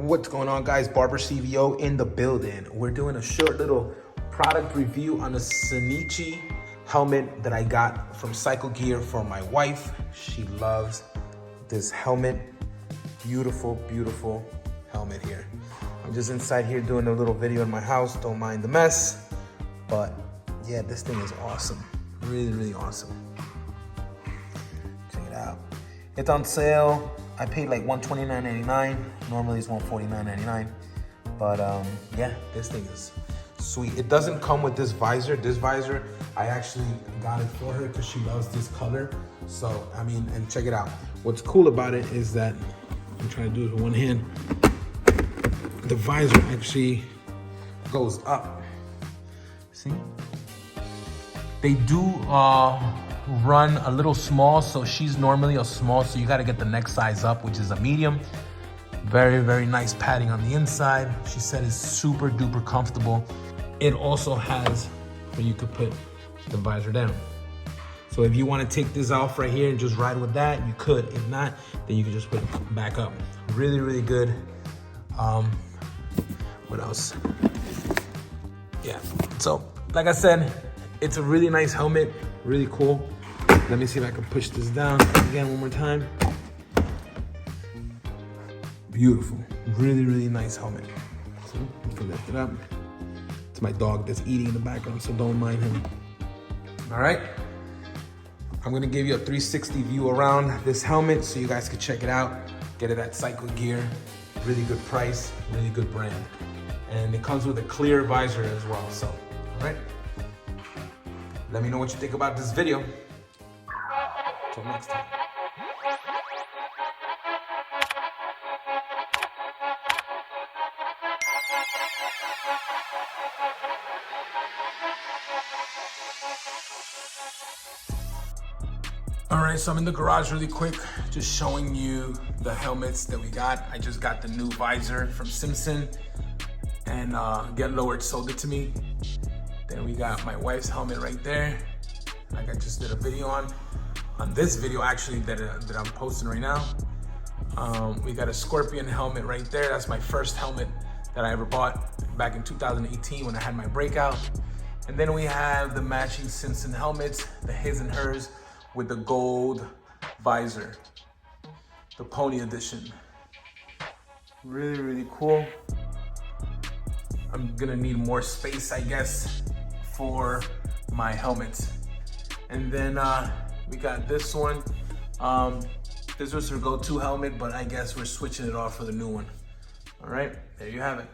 What's going on, guys? Barber CVO in the building. We're doing a short little product review on a Sedici helmet that I got from Cycle Gear for my wife. She loves this helmet. Beautiful, beautiful helmet here. I'm just inside here doing a little video in my house. Don't mind the mess. But yeah, this thing is awesome. Really, really awesome. Check it out. It's on sale. I paid like $129.99. Normally it's $149.99. But yeah, this thing is sweet. It doesn't come with this visor. This visor, I actually got it for her because she loves this color. So, I mean, and check it out. What's cool about it is that, I'm trying to do it with one hand, the visor actually goes up. See? They do run a little small, so she's normally a small, so you got to get the next size up, which is a medium. Very, very nice padding on the inside. She said it's super duper comfortable. It also has where you could put the visor down. So if you want to take this off right here and just ride with that, you could. If not, then you can just put it back up. Really, really good. What else? Yeah, so like I said, it's a really nice helmet, really cool. Let me see if I can push this down again one more time. Beautiful, really, really nice helmet. So you can lift it up. It's my dog that's eating in the background, so don't mind him. All right, I'm gonna give you a 360 view around this helmet so you guys can check it out. Get it at Cycle Gear, really good price, really good brand. And it comes with a clear visor as well, so, all right. Let me know what you think about this video. Till next time. All right, so I'm in the garage really quick, just showing you the helmets that we got. I just got the new visor from Simpson, and Get Lowered sold it to me. Then we got my wife's helmet right there, like I just did a video on this video actually that I'm posting right now. We got a Scorpion helmet right there. That's my first helmet that I ever bought back in 2018 when I had my breakout. And then we have the matching Simpson helmets, the his and hers with the gold visor, the pony edition. Really, really cool. I'm gonna need more space, I guess, for my helmets. And then we got this one. This was her go-to helmet, but I guess we're switching it off for the new one. All right, there you have it.